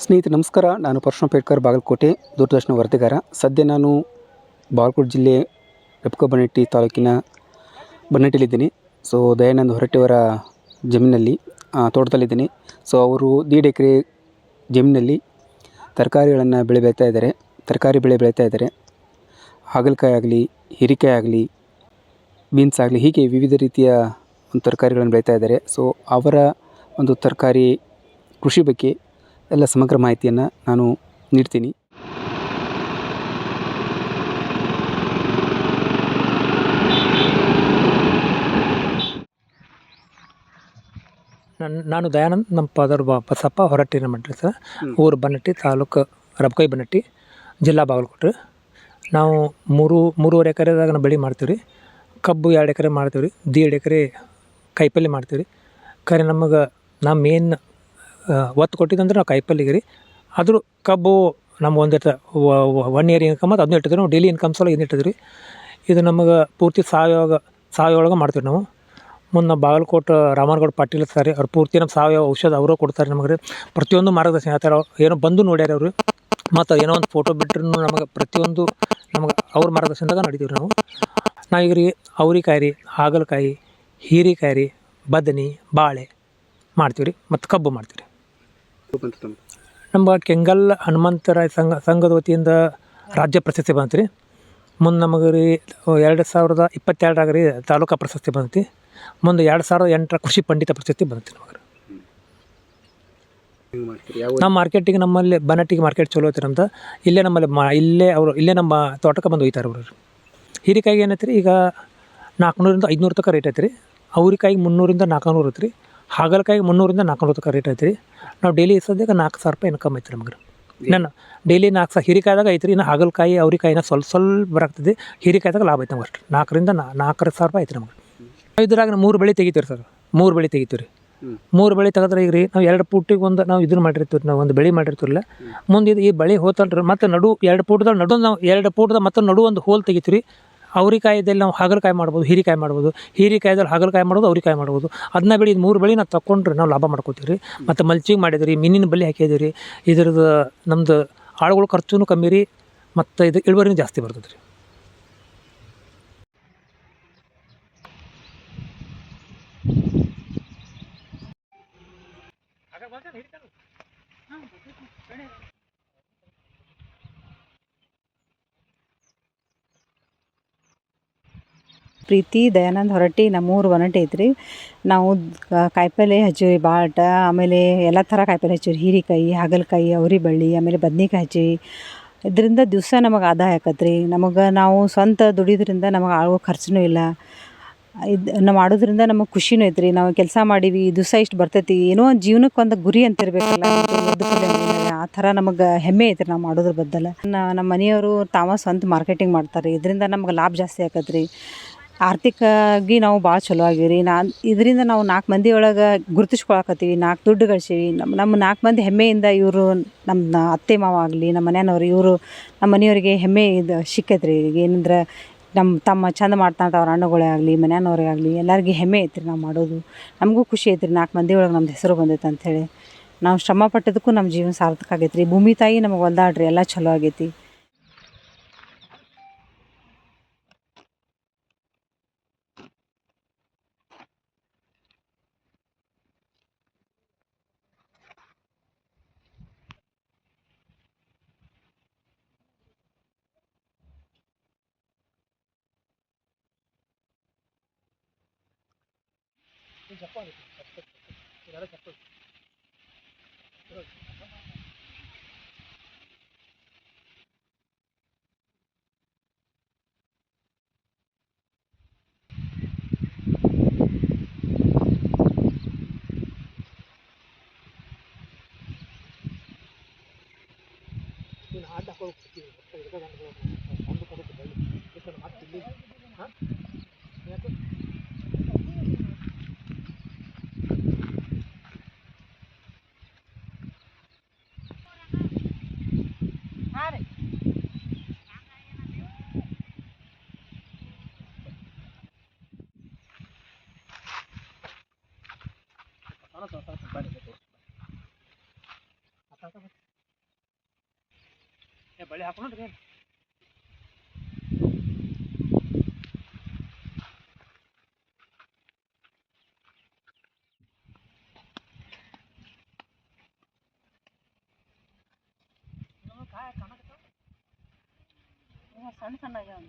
ಸ್ನೇಹಿತರೆ ನಮಸ್ಕಾರ. ನಾನು ಪರಶುರಾಮ್ ಪೇಡ್ಕರ್, ಬಾಗಲಕೋಟೆ ದೂರದರ್ಶನ ವರದಿಗಾರ. ಸದ್ಯ ನಾನು ಬಾಗಲಕೋಟೆ ಜಿಲ್ಲೆ ಎಪ್ಕೋ ಬನ್ನಟ್ಟಿ ತಾಲೂಕಿನ ಬನ್ನಟ್ಟಿಲಿದ್ದೀನಿ. ದಯಾನಂದ ಹೊರಟ್ಟಿಯವರ ಜಮೀನಲ್ಲಿ ತೋಟದಲ್ಲಿದ್ದೀನಿ. ಅವರು 1.5 ಎಕರೆ ಜಮೀನಲ್ಲಿ ತರಕಾರಿಗಳನ್ನು ತರಕಾರಿ ಬೆಳೆ ಬೆಳೀತಾ ಇದ್ದಾರೆ. ಹಾಗಲಕಾಯಿ ಆಗಲಿ, ಹೀರೆಕಾಯಿ ಆಗಲಿ, ಬೀನ್ಸ್ ಆಗಲಿ, ಹೀಗೆ ವಿವಿಧ ರೀತಿಯ ಒಂದು ತರಕಾರಿಗಳನ್ನು ಬೆಳೀತಾ ಇದ್ದಾರೆ. ಅವರ ಒಂದು ತರಕಾರಿ ಕೃಷಿ ಬಗ್ಗೆ ಎಲ್ಲ ಸಮಗ್ರ ಮಾಹಿತಿಯನ್ನು ನಾನು ನೀಡ್ತೀನಿ. ನಾನು ದಯಾನಂದ್, ನಮ್ಮ ಫಾದರ್ ಬಸಪ್ಪ ಹೊರಟ್ಟಿ ನಮ್ಮ ಸರ್. ಊರು ಬನ್ನಟ್ಟಿ, ತಾಲೂಕು ರಬಕೈ ಬನ್ನಟ್ಟಿ, ಜಿಲ್ಲಾ ಬಾಗಲಕೋಟೆ. ನಾವು ಮೂರುವರೆ ಎಕರೆದಾಗ ನಾವು ಬೆಳೆ ಮಾಡ್ತೀವಿ ರೀ. ಕಬ್ಬು 2 ಎಕರೆ ಮಾಡ್ತೀವಿ ರೀ. 1.5 ಎಕರೆ ಕಾಯಿಪಲ್ಲೆ ಮಾಡ್ತೀವಿ ರೀ. ಖರೆ ನಮಗೆ ಮೇನ್ ಒತ್ತು ಕೊಟ್ಟಿದ್ದಂದ್ರೆ ನಾವು ಕಾಯಿಪಲ್ಲೆಗೆ ರೀ. ಆದರೂ ಕಬ್ಬು ನಮ್ಗೆ ಒಂದಿಟ್ಟು 1 ಇಯರ್ ಇನ್ಕಮ್ ಮತ್ತು ಅದನ್ನ ಇಟ್ಟಿದ್ವಿ ನಾವು. ಡೈಲಿ ಇನ್ಕಮ್ ಸಲ ಇದನ್ನ ಇಟ್ಟಿದ್ವಿ ರೀ. ಇದು ನಮಗೆ ಪೂರ್ತಿ ಸಾವಯವ ಮಾಡ್ತೀವಿ ನಾವು. ಮುಂದೆ ನಾವು ಬಾಗಲಕೋಟೆ ರಾಮನಗೌಡ ಪಾಟೀಲ್ ಸರ್, ಅವ್ರು ಪೂರ್ತಿ ನಮ್ಮ ಸಾವಯವ ಔಷಧ ಅವರು ಕೊಡ್ತಾರೆ ನಮಗೆ ರೀ. ಪ್ರತಿಯೊಂದು ಮಾರ್ಗದರ್ಶನ ಹೇಳ್ತಾರೆ. ಏನೋ ಬಂದು ನೋಡ್ಯಾರ ಅವರು, ಮತ್ತು ಏನೋ ಒಂದು ಫೋಟೋ ಬಿಟ್ಟರು ನಮಗೆ ಪ್ರತಿಯೊಂದು ನಮಗೆ ಅವ್ರ ಮಾರ್ಗದರ್ಶನದಾಗ ನಡಿತೀವಿ ನಾವು. ನಾವೀಗ ರೀ ಅವ್ರೆಕಾಯಿ ರೀ, ಹಾಗಲಕಾಯಿ, ಹೀರೆಕಾಯಿ ರೀ, ಬದನೆ, ಬಾಳೆ ಮಾಡ್ತೀವಿ ರೀ, ಮತ್ತು ಕಬ್ಬು ಮಾಡ್ತೀವಿ ರೀ. ನಮ್ಮ ಕೆಂಗಲ್ ಹನುಮಂತರಾಯ ಸಂಘದ ವತಿಯಿಂದ ರಾಜ್ಯ ಪ್ರಶಸ್ತಿ ಬಂತು ರೀ. ಮುಂದೆ ನಮಗೆ ರೀ 2022 ರೀ ತಾಲೂಕಾ ಪ್ರಶಸ್ತಿ ಬಂತು. ಮುಂದೆ 2008 ಕೃಷಿ ಪಂಡಿತ ಪ್ರಶಸ್ತಿ ಬಂತು ನಮಗೆ. ನಮ್ಮ ಮಾರ್ಕೆಟಿಗೆ, ನಮ್ಮಲ್ಲಿ ಬನ್ನಟ್ಟಿಗೆ ಮಾರ್ಕೆಟ್ ಚಲೋ ಐತೆ ನಮ್ದು. ಇಲ್ಲೇ ನಮ್ಮಲ್ಲಿ ಇಲ್ಲೇ ನಮ್ಮ ತೋಟಕ್ಕೆ ಬಂದು ಒಯ್ತಾರೆ ಅವರು. ಹೀರೆಕಾಯಿಗೆ ಏನೈತೆ ರೀ, ಈಗ 400ರಿಂದ 500 ತನಕ ರೇಟ್ ಐತೆ ರೀ. ಅವ್ರೆಕಾಯಿಗೆ 300ರಿಂದ 400 ಐತೆ ರೀ. ಹಾಗಲಕಾಯಿಗೆ 300ರಿಂದ 400 ತನಕ ರೇಟ್ ಐತೆ ರೀ. ನಾವು ಡೈಲಿ ಸದ್ಯಕ್ಕೆ 4,000 ರೂಪಾಯಿ ಇನ್ಕಮ್ ಐತೆ ನಮಗೆ ರೀ. ನಾನು ಡೈಲಿ 4,000 ಹೀರೆಕಾಯ್ದಾಗ ಐತೆ ರೀ. ಇನ್ನು ಹಾಗಲಕಾಯಿ ಅವ್ರೆಕಾಯಿನ ಸ್ವಲ್ಪ ಬರಾಗ್ತದೆ. ಹೀರೆಕಾಯ್ದಾಗ ಲಾಭ ಐತೆ ನಮ್ಗೆ ಅಷ್ಟು. 4,000 ರೂಪಾಯಿ ಐತೆ ನಮಗೆ. ಇದ್ರಾಗ 3 ಬೆಳೆ ತೆಗಿತೀವಿ ಸರ್. 3 ಬೆಳೆ ತೆಗಿತೀವಿ ರೀ. 3 ಬೆಳೆ ತೆಗೆದ್ರೆ ಈಗ ರೀ ನಾವು 2 ಫೂಟಿಗೆ ಒಂದು ನಾವು ಇದನ್ನು ಮಾಡಿರ್ತೀವಿ. ನಾವು ಒಂದು ಬೆಳೆ ಮಾಡಿರ್ತೀವಲ್ಲ, ಮುಂದೆ ಈ ಬೆಳೆ ಹೋತಲ್ರಿ, ಮತ್ತು ನಡು 2 ಫೂಟ್ದಾಗ ನಾವು 2 ಫೂಟ್ದಾಗ ಮತ್ತು ನಡು ಒಂದು ಹೋಲ್ ತೆಗಿತೀವಿ ರೀ. ಅವ್ರೆಕಾಯಿದಲ್ಲಿ ನಾವು ಹಾಗಲಕಾಯಿ ಮಾಡ್ಬೋದು, ಹೀರೆಕಾಯಿ ಮಾಡ್ಬೋದು. ಹೀರೆಕಾಯ್ದಲ್ಲಿ ಹಾಗಲಕಾಯಿ ಮಾಡ್ಬೋದು, ಅವ್ರೆಕಾಯಿ ಮಾಡ್ಬೋದು. ಅದನ್ನ ಬೆಳೆ 3 ಬೆಳೆ ನಾವು ತಗೊಂಡ್ರೆ ನಾವು ಲಾಭ ಮಾಡ್ಕೋತೀವಿ ರೀ. ಮತ್ತು ಮಲ್ಚಿಂಗ್ ಮಾಡಿದ್ರಿ, ಮೀನಿನ ಬಲೆ ಹಾಕಿದ್ವಿ ರೀ. ಇದ್ರದ್ದು ನಮ್ಮದು ಆಳುಗಳ ಖರ್ಚು ಕಮ್ಮಿ ರೀ, ಮತ್ತು ಇದು ಇಳುವರಿನೂ ಜಾಸ್ತಿ ಬರ್ತದೆ ರೀ. ಪ್ರೀತಿ ದಯಾನಂದ್ ಹೊರಟ್ಟಿ, ನಮ್ಮೂರು ಬನ್ನಟ್ಟಿ ಐತ್ರಿ. ನಾವು ಕಾಯಿಪಲ್ಲೆ ಹಚ್ಚೀವಿ ಭಾಳ. ಆಮೇಲೆ ಎಲ್ಲ ಥರ ಕಾಯಿಪಲ್ಲೆ ಹಚ್ಚೀವಿ. ಹೀರೆಕಾಯಿ, ಹಾಗಲಕಾಯಿ, ಅವ್ರೆ ಬಳ್ಳಿ, ಆಮೇಲೆ ಬದ್ನೆಕಾಯಿ ಹಚ್ಚೀವಿ. ಇದರಿಂದ ದಿವಸ ನಮಗೆ ಆದಾಯ ಆಕತ್ರಿ. ನಾವು ಸ್ವಂತ ದುಡಿಯೋದ್ರಿಂದ ನಮಗೆ ಆಳುಗಳ ಖರ್ಚೂ ಇಲ್ಲ. ನಾವು ಮಾಡೋದ್ರಿಂದ ನಮಗೆ ಖುಷಿನೂ ಐತ್ರಿ. ನಾವು ಕೆಲಸ ಮಾಡೀವಿ, ದಿವಸ ಇಷ್ಟು ಬರ್ತೈತಿ, ಏನೋ ಒಂದು ಜೀವನಕ್ಕೆ ಒಂದು ಗುರಿ ಅಂತ ಇರಬೇಕಲ್ಲ, ಆ ಥರ ನಮಗೆ ಹೆಮ್ಮೆ ಐತ್ರಿ ನಾವು ಮಾಡೋದ್ರ ಬದ್ದಲ್ಲ. ನಮ್ಮ ಮನೆಯವರು ಸ್ವಂತ ಮಾರ್ಕೆಟಿಂಗ್ ಮಾಡ್ತಾರೆ. ಇದರಿಂದ ನಮ್ಗೆ ಲಾಭ ಜಾಸ್ತಿ ಆಕತ್ರಿ. ಆರ್ಥಿಕವಾಗಿ ನಾವು ಭಾಳ ಚಲೋ ಆಗೀವಿ ರೀ. ಇದರಿಂದ ನಾವು 4 ಮಂದಿ ಒಳಗೆ ಗುರುತಿಸ್ಕೊಳಕತ್ತೀವಿ, 4 ದುಡ್ಡು ಗಳಿಸೀವಿ. ನಮ್ಮ 4 ಮಂದಿ ಹೆಮ್ಮೆಯಿಂದ ಇವರು ನಮ್ಮ ಅತ್ತೆ ಮಾವ ಆಗಲಿ, ನಮ್ಮ ಮನೆಯವ್ರು, ಇವರು ನಮ್ಮ ಮನೆಯವರಿಗೆ ಹೆಮ್ಮೆ ಇದು ಸಿಕ್ಕೈತೆ ರೀ. ಈಗ ಏನಂದ್ರೆ ತಮ್ಮ ಚಂದ ಮಾಡ್ತಾಂತ ಅವ್ರ ಅಣ್ಣಗಳೇ ಆಗಲಿ, ಮನೆಯವ್ರೇ ಆಗಲಿ, ಎಲ್ಲರಿಗೆ ಹೆಮ್ಮೆ ಐತ್ರಿ ನಾವು ಮಾಡೋದು. ನಮಗೂ ಖುಷಿ ಐತ್ರಿ, 4 ಮಂದಿ ಒಳಗೆ ನಮ್ದು ಹೆಸರು ಬಂದೈತೆ ಅಂಥೇಳಿ. ನಾವು ಶ್ರಮ ಪಟ್ಟದಕ್ಕೂ ನಮ್ಮ ಜೀವನ ಸಾರ್ಥಕ ಆಗೈತೆ ರೀ. ಭೂಮಿ ತಾಯಿ ನಮಗೆ ಹೊಲ್ದಾಡ್ರಿ, ಎಲ್ಲ ಚಲೋ ಆಗೈತಿ. ಬಳ್ಳಿ ಹಾಕೊಂಡ್ರಿ ಏನು ಸಣ್ಣ ಸಣ್ಣ ಆಗ್ಯಾವ